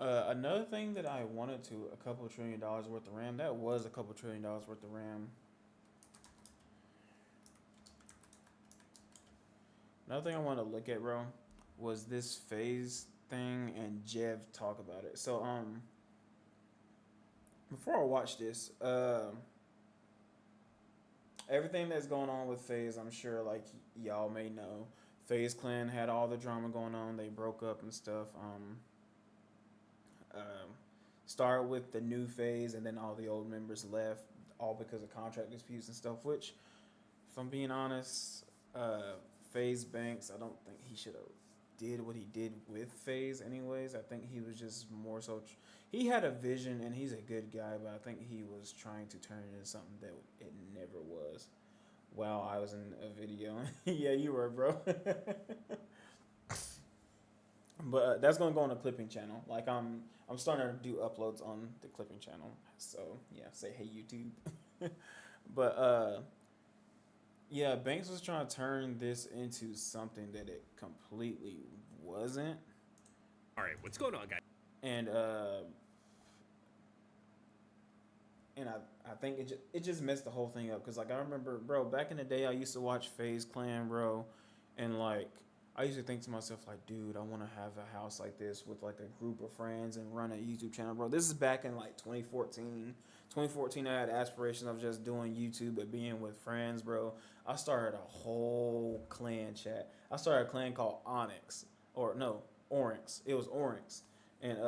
Another thing that I wanted to a couple trillion dollars worth of RAM. That was a couple trillion dollars worth of RAM. Another thing I wanted to look at, bro, was this phase thing and JEV talk about it. So before I watch this, everything that's going on with FaZe, I'm sure like y'all may know, FaZe Clan had all the drama going on. They broke up and stuff. Um, Started with the new FaZe, and then all the old members left, all because of contract disputes and stuff. Which, if I'm being honest, FaZe Banks, I don't think he should have did what he did with FaZe. Anyways, I think he was just more so. He had a vision, and he's a good guy, but I think he was trying to turn it into something that it never was. While I was in a video, yeah, you were, bro. But that's gonna go on the clipping channel. Like I'm starting to do uploads on the clipping channel. So yeah, say hey YouTube. But yeah, Banks was trying to turn this into something that it completely wasn't. All right, what's going on, guys? And I think it just messed the whole thing up because like I remember, bro, back in the day I used to watch FaZe Clan, bro, and like I used to think to myself like, dude, I want to have a house like this with like a group of friends and run a YouTube channel, bro. This is back in like 2014. 2014, I had aspirations of just doing YouTube but being with friends, bro. I started a whole clan chat. I started a clan called Onyx, or no, Oryx. It was Oryx, and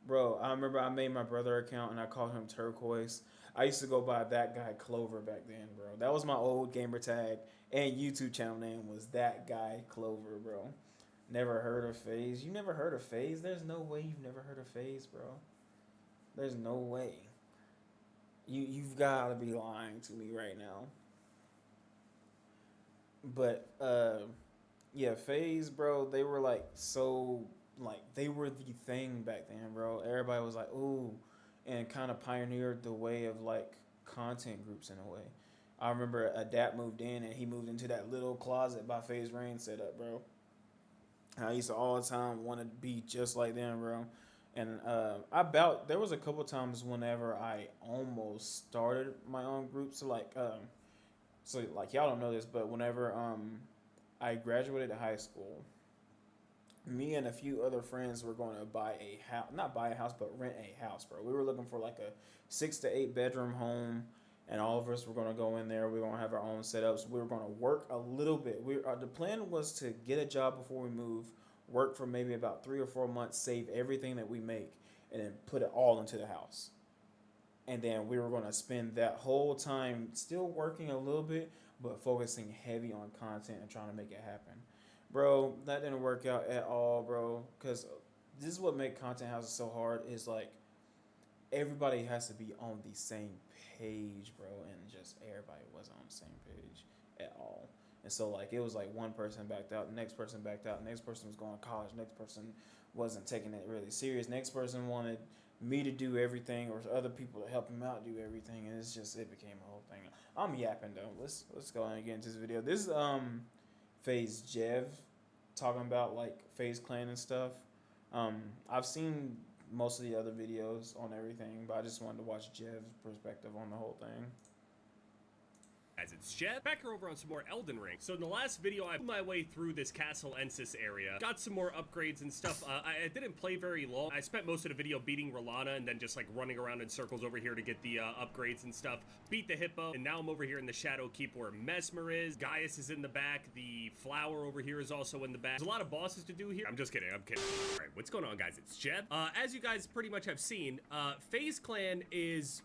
bro, I remember I made my brother account and I called him Turquoise. I used to go by that guy Clover back then, bro. That was my old gamer tag and YouTube channel name was that guy Clover, bro. Never heard of FaZe? You never heard of FaZe? There's no way you've never heard of FaZe, bro. There's no way. You've gotta be lying to me right now. But yeah, FaZe, bro, they were like so like they were the thing back then, bro. Everybody was like, ooh, and kind of pioneered the way of like content groups in a way. I remember Adapt moved in and he moved into that little closet by FaZe Rain set up, bro. And I used to all the time want to be just like them, bro. And there was a couple times whenever I almost started my own group. So like y'all don't know this, but whenever I graduated high school, me and a few other friends were going to buy a house, not buy a house, but rent a house, bro. We were looking for like a 6 to 8 bedroom home, and all of us were going to go in there. We were going to have our own setups. We were going to work a little bit. The plan was to get a job before we move, work for maybe about 3 or 4 months, save everything that we make, and then put it all into the house. And then we were going to spend that whole time still working a little bit, but focusing heavy on content and trying to make it happen. Bro, that didn't work out at all, bro. Because this is what make content houses so hard is like everybody has to be on the same page, bro, and just everybody wasn't on the same page at all. And so like it was like one person backed out, the next person backed out, the next person was going to college, next person wasn't taking it really serious, next person wanted me to do everything or other people to help him out do everything, and it became a whole thing. I'm yapping though. Let's go on and get into this video. This is FaZe JEV talking about like FaZe Clan and stuff. I've seen most of the other videos on everything, but I just wanted to watch JEV's perspective on the whole thing. As it's JEV, back here over on some more Elden Ring. So in the last video, I put my way through this Castle Ensis area, got some more upgrades and stuff. I didn't play very long. I spent most of the video beating Rolana and then just like running around in circles over here to get the upgrades and stuff. Beat the Hippo, and now I'm over here in the Shadow Keep where Mesmer is. Gaius is in the back. The Flower over here is also in the back. There's a lot of bosses to do here. I'm just kidding. I'm kidding. All right, what's going on, guys? It's JEV. As you guys pretty much have seen, FaZe Clan is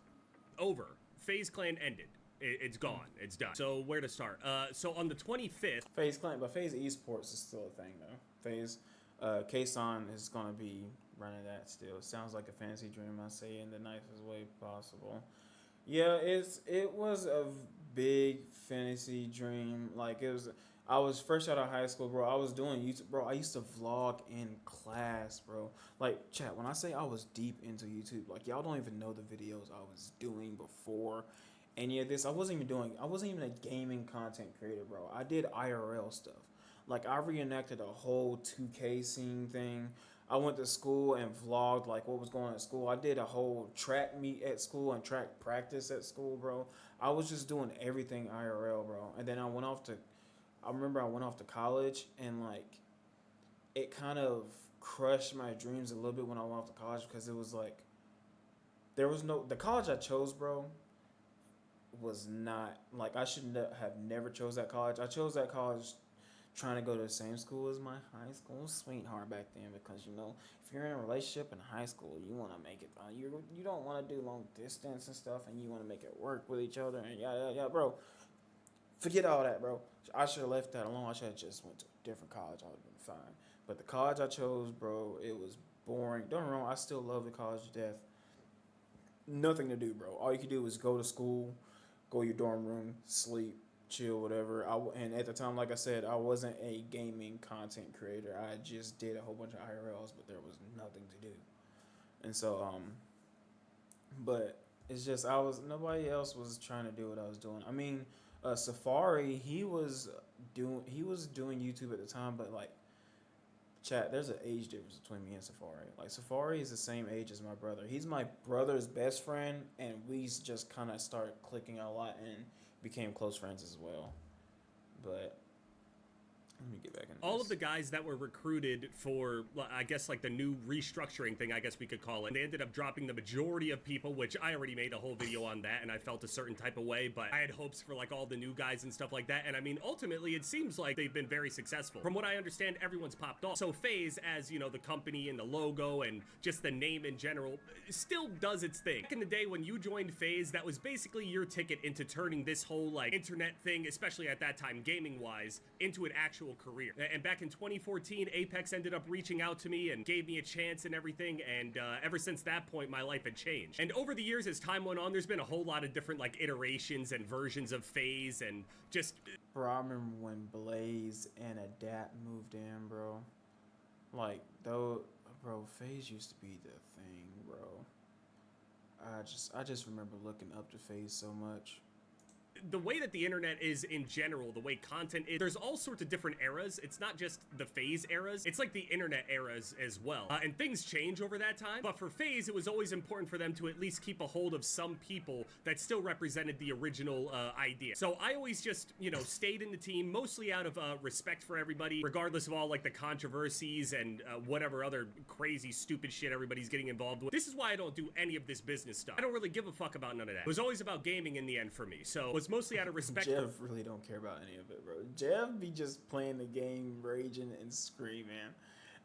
over. FaZe Clan ended. It's gone. It's done. So where to start? So on the 25th, FaZe Clan, but FaZe Esports is still a thing though. FaZe, Kason is gonna be running that still. It sounds like a fantasy dream. I say in the nicest way possible. Yeah, it was a big fantasy dream. Like it was. I was fresh out of high school, bro. I was doing YouTube, bro. I used to vlog in class, bro. Like, chat. When I say I was deep into YouTube, like y'all don't even know the videos I was doing before any of this. I wasn't even a gaming content creator, bro. I did IRL stuff. Like I reenacted a whole 2K scene thing. I went to school and vlogged like what was going on at school. I did a whole track meet at school and track practice at school, bro. I was just doing everything IRL, bro. And then I remember I went off to college and like it kind of crushed my dreams a little bit when I went off to college because it was like there was no the college I chose, bro, was not like I should have never chose that college. I chose that college trying to go to the same school as my high school sweetheart back then because you know if you're in a relationship in high school you want to make it you don't want to do long distance and stuff and you want to make it work with each other and yeah, bro, forget all that, bro. I should have left that alone. I should have just went to a different college. I would have been fine. But the college I chose, bro, it was boring. Don't get me wrong, I still love the college to death. Nothing to do, bro. All you could do was go to school, go to your dorm room, sleep, chill, whatever. And at the time, like I said, I wasn't a gaming content creator. I just did a whole bunch of IRLs, but there was nothing to do. And so, but it's just nobody else was trying to do what I was doing. I mean, Safari, he was doing YouTube at the time, but like, chat, there's an age difference between me and Safari. Like Safari is the same age as my brother. He's my brother's best friend, and we just kind of started clicking a lot and became close friends as well. But let me get back in all of the guys that were recruited for, I guess, like the new restructuring thing, I guess we could call it, they ended up dropping the majority of people, which I already made a whole video on that, and I felt a certain type of way, but I had hopes for like all the new guys and stuff like that, and I mean, ultimately, it seems like they've been very successful. From what I understand, everyone's popped off. So FAZE, as you know, the company and the logo and just the name in general, still does its thing. Back in the day when you joined FAZE, that was basically your ticket into turning this whole like internet thing, especially at that time, gaming-wise, into an actual career. And back in 2014, Apex ended up reaching out to me and gave me a chance and everything, and ever since that point, my life had changed. And over the years, as time went on, there's been a whole lot of different like iterations and versions of FAZE and just... Bro, I remember when Blaze and Adapt moved in, bro. Like, though, bro, FAZE used to be the thing, bro. I just remember looking up to FAZE so much. The way that the internet is in general, the way content is, there's all sorts of different eras. It's not just the FAZE eras, it's like the internet eras as well. And things change over that time, but for FAZE, it was always important for them to at least keep a hold of some people that still represented the original idea. So I always just, you know, stayed in the team, mostly out of respect for everybody, regardless of all like the controversies and whatever other crazy, stupid shit everybody's getting involved with. This is why I don't do any of this business stuff. I don't really give a fuck about none of that. It was always about gaming in the end for me, so it's mostly out of respect. JEV really don't care about any of it, bro. JEV be just playing the game, raging and screaming.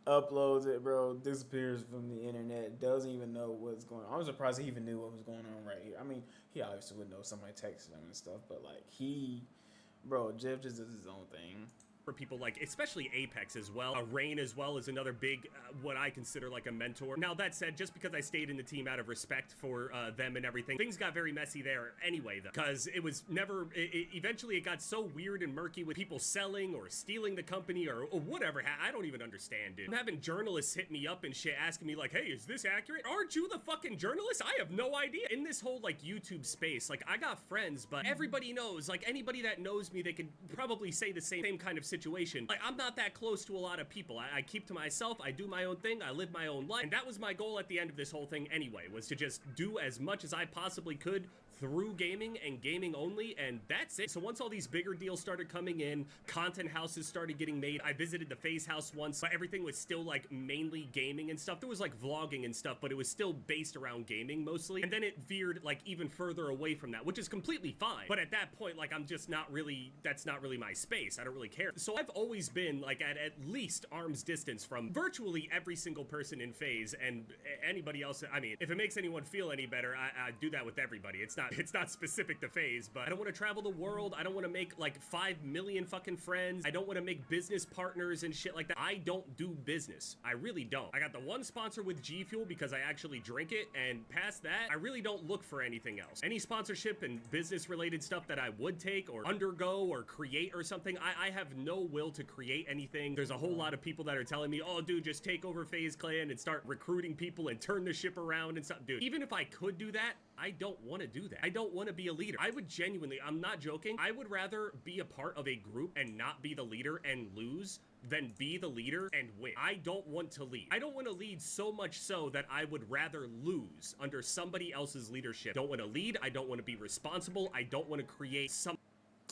Uploads it, bro. Disappears from the internet. Doesn't even know what's going on. I'm surprised he even knew what was going on right here. I mean, he obviously would know somebody texted him and stuff, but like JEV just does his own thing. For people like, especially Apex as well. Rain as well is another big, what I consider like a mentor. Now that said, just because I stayed in the team out of respect for them and everything, things got very messy there anyway, though. Because it was never, eventually it got so weird and murky with people selling or stealing the company or whatever. I don't even understand, dude. I'm having journalists hit me up and shit asking me like, hey, is this accurate? Aren't you the fucking journalist? I have no idea. In this whole like YouTube space, like I got friends, but everybody knows, like anybody that knows me, they could probably say the same kind of situation. Like, I'm not that close to a lot of people. I keep to myself, I do my own thing, I live my own life, and that was my goal at the end of this whole thing anyway, was to just do as much as I possibly could through gaming and gaming only, and that's it. So once all these bigger deals started coming in, content houses started getting made, I visited the FaZe house once, but everything was still like mainly gaming and stuff. There was like vlogging and stuff, but it was still based around gaming mostly, and then it veered like even further away from that, which is completely fine. But at that point, like I'm just not really, that's not really my space. I don't really care. So I've always been like at least arm's distance from virtually every single person in FaZe and anybody else. I mean, if it makes anyone feel any better, I do that with everybody. It's not specific to FaZe, but I don't want to travel the world. I don't want to make like 5 million fucking friends. I don't want to make business partners and shit like that. I don't do business. I really don't. I got the one sponsor with G Fuel because I actually drink it, and past that, I really don't look for anything else. Any sponsorship and business related stuff that I would take or undergo or create or something, I have no will to create anything. There's a whole lot of people that are telling me, oh dude, just take over FaZe Clan and start recruiting people and turn the ship around and stuff. Dude, even if I could do that, I don't want to do that. I don't want to be a leader. I would genuinely, I'm not joking, I would rather be a part of a group and not be the leader and lose than be the leader and win. I don't want to lead. I don't want to lead so much so that I would rather lose under somebody else's leadership. I don't want to lead. I don't want to be responsible. I don't want to create some.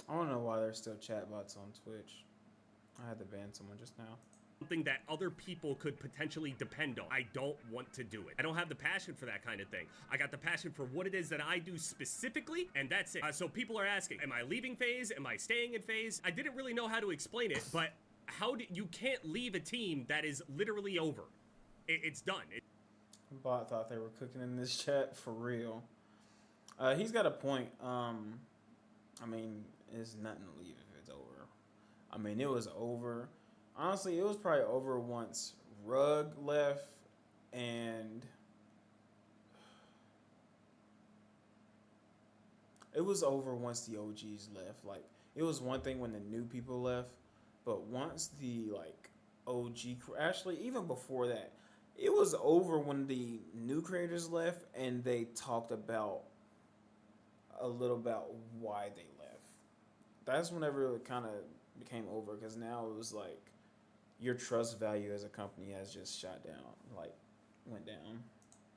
I don't know why there's still chatbots on Twitch. I had to ban someone just now. Something that other people could potentially depend on. I don't want to do it. I don't have the passion for that kind of thing. I got the passion for what it is that I do specifically, and that's it. So people are asking, am I leaving FAZE? Am I staying in FAZE? I didn't really know how to explain it, but you can't leave a team that is literally over. It's done. Bot thought they were cooking in this chat for real. He's got a point. I mean, it's nothing to leave if it's over. I mean, it was over. Honestly, it was probably over once Rug left and it was over once the OGs left. Like, it was one thing when the new people left, but once the, like, actually, even before that, it was over when the new creators left and they talked about a little about why they left. That's whenever it kind of became over, because now it was like, your trust value as a company has just shot down, like, went down.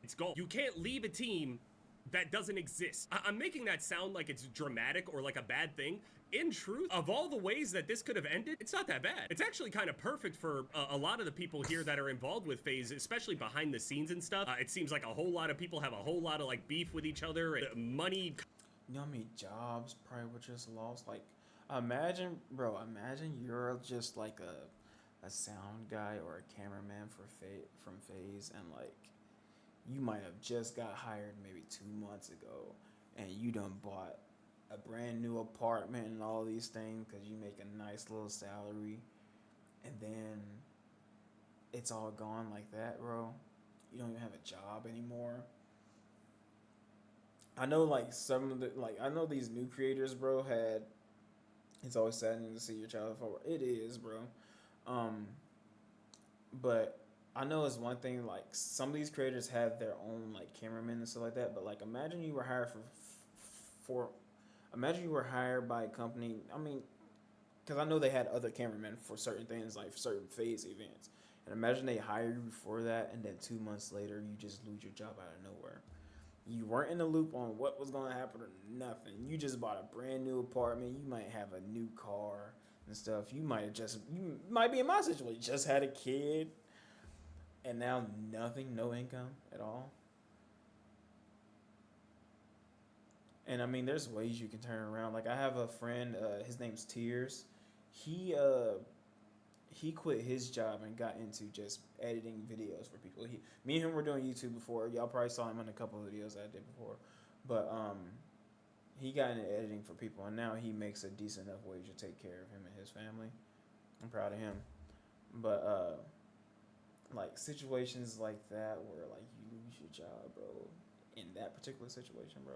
It's gone. You can't leave a team that doesn't exist. I'm making that sound like it's dramatic or like a bad thing. In truth, of all the ways that this could have ended, it's not that bad. It's actually kind of perfect for a lot of the people here that are involved with FAZE, especially behind the scenes and stuff. It seems like a whole lot of people have a whole lot of, like, beef with each other and money. You know how many jobs probably were just lost? Like, imagine you're just like a sound guy or a cameraman from FAZE, and like you might have just got hired maybe 2 months ago, and you done bought a brand new apartment and all these things because you make a nice little salary, and then it's all gone like that, bro. You don't even have a job anymore. I know, like, some of the, like, I know these new creators, bro, it's always saddening to see your child fall. It is, bro. But I know it's one thing, like, some of these creators have their own, like, cameramen and stuff like that, but, like, imagine you were hired imagine you were hired by a company, I mean, because I know they had other cameramen for certain things, like certain FAZE events, and imagine they hire you for that, and then 2 months later, you just lose your job out of nowhere. You weren't in the loop on what was going to happen or nothing. You just bought a brand new apartment, you might have a new car and stuff. You might be in my situation, just had a kid, and now nothing, no income at all. And I mean, there's ways you can turn around. Like, I have a friend, his name's Tears. He quit his job and got into just editing videos for people. Me and him were doing YouTube before. Y'all probably saw him in a couple of videos I did before. But he got into editing for people, and now he makes a decent enough wage to take care of him and his family. I'm proud of him. But like, situations like that where, like, you lose your job, bro, in that particular situation, bro,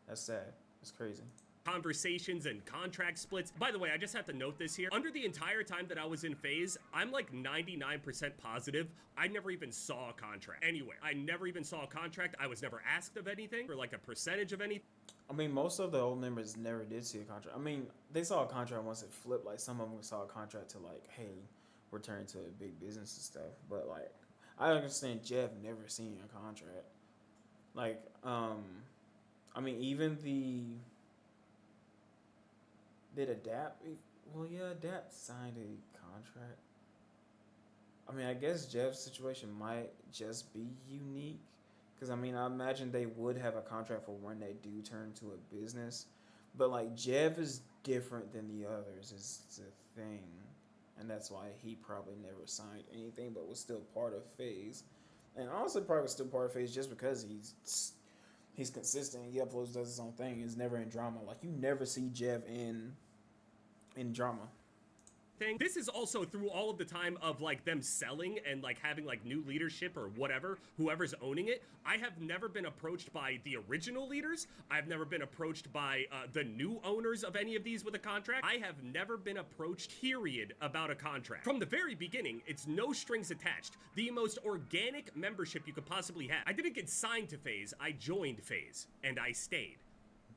that's sad. It's crazy. Conversations and contract splits. By the way, I just have to note this here. Under the entire time that I was in FAZE, I'm like 99% positive I never even saw a contract anywhere. I never even saw a contract. I was never asked of anything or like a percentage of anything. I mean, most of the old members never did see a contract. I mean, they saw a contract once it flipped. Like, some of them saw a contract to, like, hey, we're turning to a big business and stuff. But, like, I understand JEV never seen a contract. Like, I mean, even did Adapt? Well, yeah, Adapt signed a contract. I mean, I guess JEV's situation might just be unique. Because, I mean, I imagine they would have a contract for when they do turn to a business. But, like, JEV is different than the others, is the thing. And that's why he probably never signed anything, but was still part of FAZE. And honestly, probably was still part of FAZE just because he's consistent. He uploads, does his own thing. He's never in drama. Like, you never see JEV in drama. This is also through all of the time of, like, them selling and, like, having, like, new leadership or whatever, whoever's owning it. I have never been approached by the original leaders. I've never been approached by the new owners of any of these with a contract. I have never been approached, period, about a contract. From the very beginning, it's no strings attached. The most organic membership you could possibly have. I didn't get signed to FAZE. I joined FAZE, and I stayed.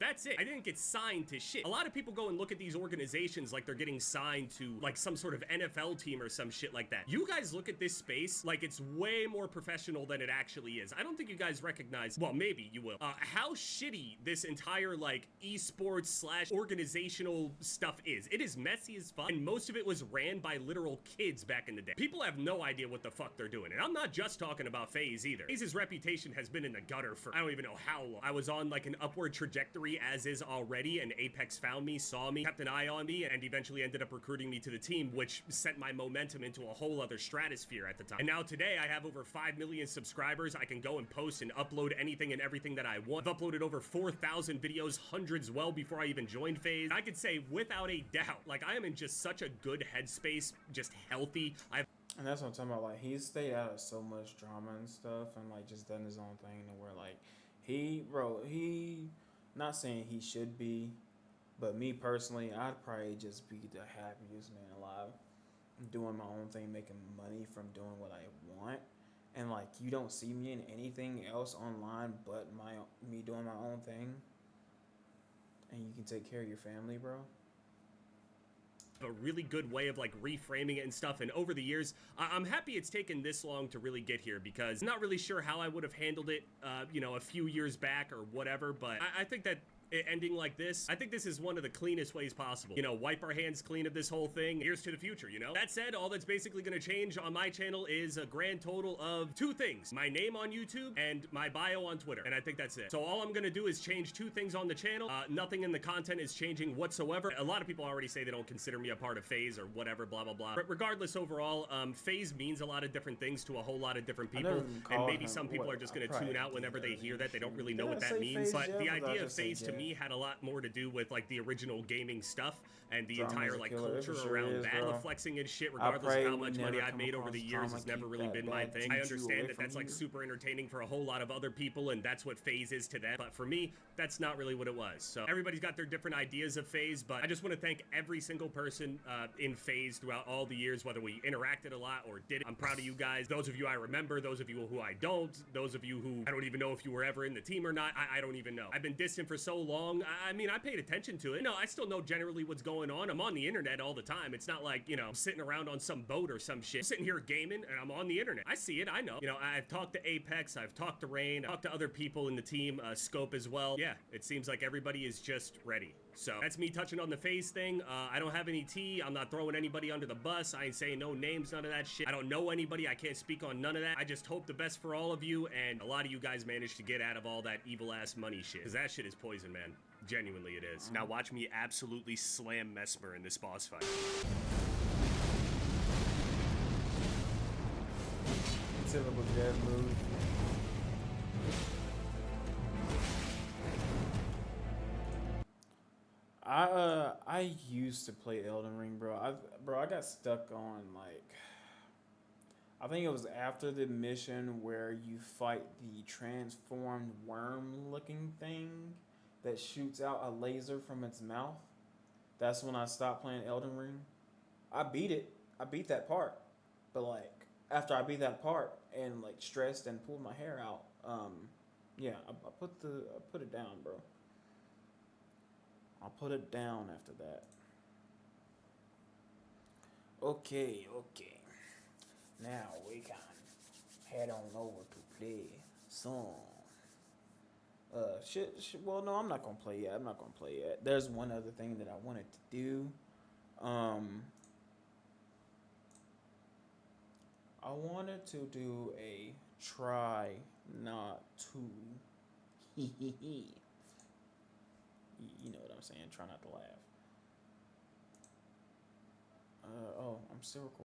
That's it. I didn't get signed to shit. A lot of people go and look at these organizations like they're getting signed to like some sort of NFL team or some shit like that. You guys look at this space like it's way more professional than it actually is. I don't think you guys recognize, well, maybe you will, how shitty this entire like esports slash organizational stuff is. It is messy as fuck, and most of it was ran by literal kids back in the day. People have no idea what the fuck they're doing, and I'm not just talking about FAZE either. FAZE's reputation has been in the gutter for I don't even know how long. I was on like an upward trajectory as is already, and Apex found me, saw me, kept an eye on me, and eventually ended up recruiting me to the team, which sent my momentum into a whole other stratosphere at the time. And now today I have over 5 million subscribers. I can go and post and upload anything and everything that I want. I've uploaded over 4,000 videos, hundreds well before I even joined FAZE. I could say without a doubt, like I am in just such a good headspace, just healthy. And that's what I'm talking about. Like, he's stayed out of so much drama and stuff, and like just done his own thing. And where like he not saying he should be, but me personally, I'd probably just be the happiest man alive, doing my own thing, making money from doing what I want. And like, you don't see me in anything else online but me doing my own thing, and you can take care of your family, bro. A really good way of like reframing it and stuff, and over the years I'm happy it's taken this long to really get here, because I'm not really sure how I would have handled it you know, a few years back or whatever, but I think that it ending like this, I think this is one of the cleanest ways possible. You know, wipe our hands clean of this whole thing. Here's to the future, you know? That said, all that's basically gonna change on my channel is a grand total of 2 things. My name on YouTube and my bio on Twitter. And I think that's it. So all I'm gonna do is change 2 things on the channel. Nothing in the content is changing whatsoever. A lot of people already say they don't consider me a part of FAZE or whatever, blah, blah, blah. But regardless, overall, FAZE means a lot of different things to a whole lot of different people. And maybe some people are just gonna tune out whenever they hear that. They don't really know what that means. But the idea of FAZE to me had a lot more to do with like the original gaming stuff and the entire like culture around that. The flexing and shit, regardless of how much money I've made over the years, has never really been my thing. I understand that that's like super entertaining for a whole lot of other people, and that's what FAZE is to them. But for me, that's not really what it was. So everybody's got their different ideas of FAZE, but I just want to thank every single person in FAZE throughout all the years, whether we interacted a lot or didn't. I'm proud of you guys. Those of you I remember, those of you who I don't, those of you who I don't even know if you were ever in the team or not, I don't even know. I've been distant for so long. I mean, I paid attention to it. No, I still know generally what's going on. I'm on the internet all the time. It's not like, you know, I'm sitting around on some boat or some shit. I'm sitting here gaming and I'm on the internet. I see it. I know. You know, I've talked to Apex. I've talked to Rain. I've talked to other people in the team, Scope as well. Yeah, it seems like everybody is just ready. So that's me touching on the FAZE thing. I don't have any tea. I'm not throwing anybody under the bus. I ain't saying no names, none of that shit. I don't know anybody. I can't speak on none of that. I just hope the best for all of you, and a lot of you guys managed to get out of all that evil ass money shit, because that shit is poison, man. Genuinely it is. Now watch me absolutely slam Mesmer in this boss fight. Typical JEV move. I used to play Elden Ring, bro. I got stuck on like, I think it was after the mission where you fight the transformed worm-looking thing that shoots out a laser from its mouth. That's when I stopped playing Elden Ring. I beat it. I beat that part. But like, after I beat that part and like stressed and pulled my hair out, yeah, I put it down, bro. I'll put it down after that. Okay. Now we can head on over to play some. Well, no, I'm not gonna play yet. There's one other thing that I wanted to do. I wanted to do a try not to. You know what I'm saying? Try not to laugh. Oh, I'm still recording.